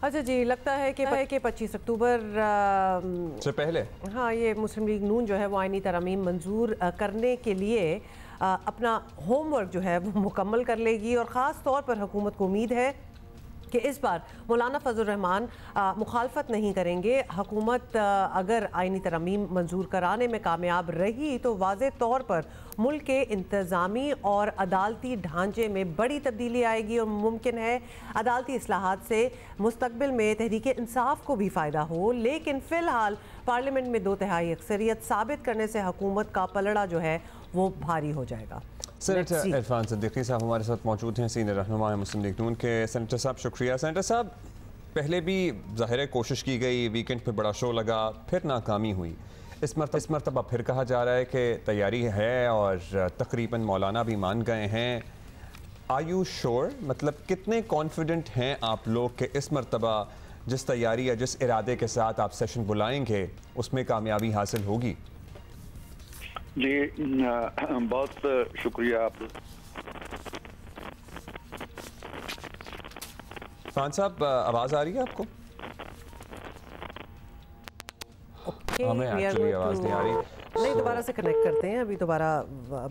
اچھا جی، لگتا ہے کہ 25 اکتوبر سے پہلے ہاں یہ مسلم لیگ نون جو ہے وہ آئینی ترامیم منظور کرنے کے لیے اپنا ہوم ورک جو ہے وہ مکمل کر لے گی، اور خاص طور پر حکومت کو امید ہے کہ اس بار مولانا فضل الرحمان مخالفت نہیں کریں گے۔ حکومت اگر آئینی ترامیم منظور کرانے میں کامیاب رہی تو واضح طور پر ملک کے انتظامی اور عدالتی ڈھانچے میں بڑی تبدیلی آئے گی، اور ممکن ہے عدالتی اصلاحات سے مستقبل میں تحریک انصاف کو بھی فائدہ ہو، لیکن فی الحال پارلیمنٹ میں 2/3 اکثریت ثابت کرنے سے حکومت کا پلڑا جو ہے وہ بھاری ہو جائے گا۔ سینیٹر عرفان صدیقی صاحب ہمارے ساتھ موجود ہیں، سینئر رہنما مسلم لیگ نون کے۔ سینیٹر صاحب شکریہ۔ سینیٹر صاحب، پہلے بھی ظاہر ہے کوشش کی گئی، ویکنڈ پہ بڑا شو لگا، پھر ناکامی ہوئی۔ اس مرتبہ پھر کہا جا رہا ہے کہ تیاری ہے اور تقریباً مولانا بھی مان گئے ہیں۔ آر یو شور؟ مطلب کتنے کانفیڈنٹ ہیں آپ لوگ کہ اس مرتبہ جس تیاری یا جس ارادے کے ساتھ آپ سیشن بلائیں گے اس میں کامیابی حاصل ہوگی؟ جی بہت شکریہ آپ۔ خان صاحب آواز آ رہی ہے آپ کو؟ ہمیں ایکچولی آواز نہیں آ رہی، نہیں دوبارہ سے کنیکٹ کرتے ہیں، ابھی دوبارہ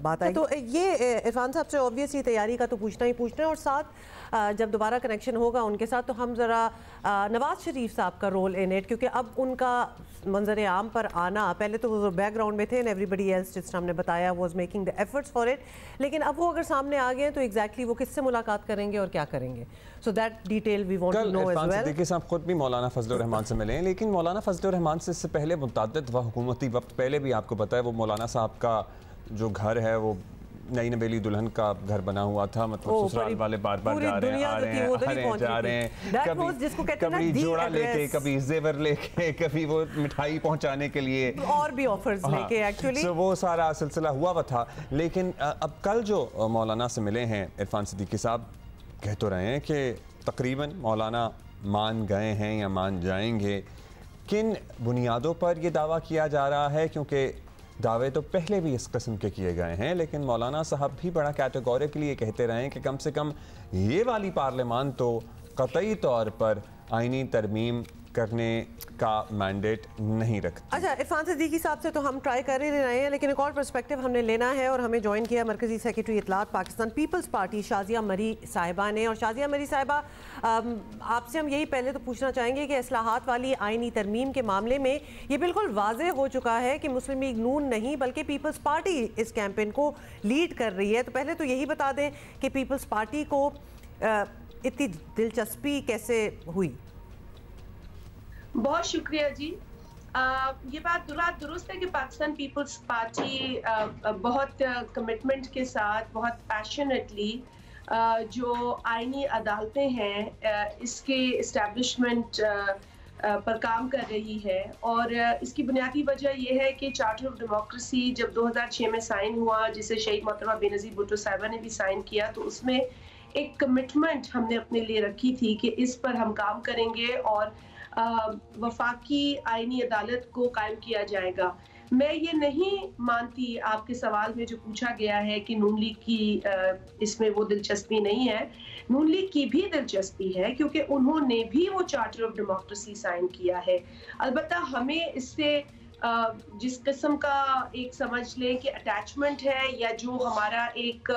بات آئی۔ تو یہ عرفان صاحب سے اوبویسلی تیاری کا تو پوچھنا ہے، اور ساتھ جب دوبارہ کنیکشن ہوگا ان کے ساتھ تو ہم ذرا نواز شریف صاحب کا رول ان ایٹ، کیونکہ اب ان کا منظر عام پر آنا، پہلے تو وہ بیک گراؤنڈ میں تھے اینڈ ایوری بڈی ایلس جس طرح ہم نے بتایا was making the efforts for it, لیکن اب وہ اگر سامنے آ گئے ہیں تو ایگزیکٹلی وہ کس سے ملاقات کریں گے اور کیا کریں گے، so that detail we want to know as well. Siddiqui صاحب خود بھی مولانا فضل الرحمان سے ملے ہیں، لیکن مولانا فضل الرحمان سے اس سے پہلے متعدد حکومتی وقت پہلے بھی آپ کو پتہ ہے وہ مولانا صاحب کا جو گھر ہے وہ نئی نویلی دلہن کا گھر بنا ہوا تھا، مطلب سسرال والے بار بار جا رہے ہیں، آ رہے ہیں، جا رہے ہیں، کبھی جوڑا لے کے، کبھی زیور لے کے، کبھی وہ مٹھائی پہنچانے کے لیے اور بھی آفرز لے کے، ایکچولی وہ سارا سلسلہ ہوا ہوا تھا۔ لیکن اب کل جو مولانا سے ملے ہیں عرفان صدیقی صاحب، کہہ تو رہے ہیں کہ تقریباً مولانا مان گئے ہیں یا مان جائیں گے۔ کن بنیادوں پر یہ دعویٰ کیا جا رہا ہے؟ کیونکہ دعوے تو پہلے بھی اس قسم کے کیے گئے ہیں، لیکن مولانا صاحب بھی بڑا کیٹیگوریکلی یہ کہتے رہے ہیں کہ کم سے کم یہ والی پارلیمان تو قطعی طور پر آئینی ترمیم کرنے کا مینڈیٹ نہیں رکھتی۔ اچھا، عرفان صدیقی صاحب سے تو ہم ٹرائی کر ہی رہے ہیں، لیکن ایک اور پرسپیکٹیو ہم نے لینا ہے، اور ہمیں جوائن کیا مرکزی سیکریٹری اطلاعات پاکستان پیپلز پارٹی شازیہ مری صاحبہ نے۔ اور شازیہ مری صاحبہ، آپ سے ہم یہی پہلے تو پوچھنا چاہیں گے کہ اصلاحات والی آئینی ترمیم کے معاملے میں یہ بالکل واضح ہو چکا ہے کہ مسلم لیگ نون نہیں بلکہ پیپلز پارٹی اس کیمپین کو لیڈ کر رہی ہے، تو پہلے تو یہی بتا دیں کہ پیپلز پارٹی کو اتنی دلچسپی کیسے ہوئی؟ بہت شکریہ جی۔ یہ بات درست ہے کہ پاکستان پیپلز پارٹی بہت کمٹمنٹ کے ساتھ، بہت پیشنیٹلی جو آئینی عدالتیں ہیں اس کے اسٹیبلشمنٹ پر کام کر رہی ہے، اور اس کی بنیادی وجہ یہ ہے کہ چارٹر آف ڈیموکریسی جب 2006 میں سائن ہوا، جسے شہید محترمہ بے نظیر بھٹو صاحبہ نے بھی سائن کیا، تو اس میں ایک کمٹمنٹ ہم نے اپنے لیے رکھی تھی کہ اس پر ہم کام کریں گے اور وفاقی آئینی عدالت کو قائم کیا جائے گا۔ میں یہ نہیں مانتی، آپ کے سوال میں جو پوچھا گیا ہے کہ نون لیگ کی اس میں وہ دلچسپی نہیں ہے، نون لیگ کی بھی دلچسپی ہے، کیونکہ انہوں نے بھی وہ چارٹر آف ڈیموکریسی سائن کیا ہے۔ البتہ ہمیں اس سے جس قسم کا ایک سمجھ لیں کہ اٹیچمنٹ ہے یا جو ہمارا ایک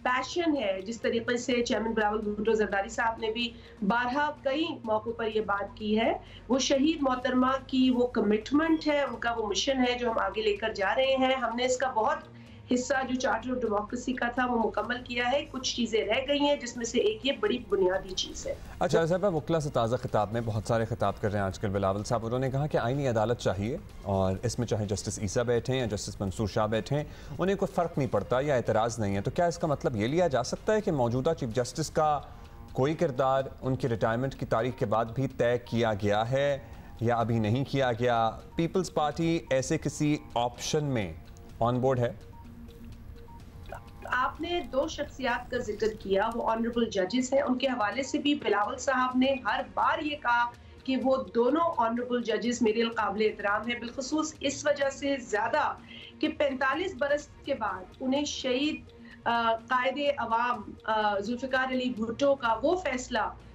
پیشن ہے، جس طریقے سے چیئرمین بلاول بھٹو زرداری صاحب نے بھی بارہا کئی موقعوں پر یہ بات کی ہے، وہ شہید محترمہ کی وہ کمٹمنٹ ہے، ان کا وہ مشن ہے جو ہم آگے لے کر جا رہے ہیں۔ ہم نے اس کا بہت حصہ جو چارٹر آف ڈیموکریسی کا تھا وہ مکمل کیا ہے، کچھ چیزیں رہ گئی ہیں جس میں سے ایک یہ بڑی بنیادی چیز ہے۔ اچھا صاحب، وکلا سے تازہ خطاب میں بہت سارے خطاب کر رہے ہیں آج کل بلاول صاحب، انہوں نے کہا کہ آئینی عدالت چاہیے، اور اس میں چاہے جسٹس عیسیٰ بیٹھیں یا جسٹس منصور شاہ بیٹھیں، انہیں کوئی فرق نہیں پڑتا یا اعتراض نہیں ہے۔ تو کیا اس کا مطلب یہ لیا جا سکتا ہے کہ موجودہ چیف جسٹس کا کوئی کردار ان کی ریٹائرمنٹ کی تاریخ کے بعد بھی طے کیا گیا ہے یا ابھی نہیں کیا گیا؟ پیپلز پارٹی ایسے کسی آپشن میں آن بورڈ ہے؟ آپ نے دو شخصیات کا ذکر کیا، وہ آنریبل ججز ہیں، ان کے حوالے سے بھی بلاول صاحب نے ہر بار یہ کہا کہ وہ دونوں آنریبل ججز میرے قابل احترام ہیں، بالخصوص اس وجہ سے زیادہ کہ 45 برس کے بعد انہیں شہید قائد عوام ذوالفقار علی بھٹو کا وہ فیصلہ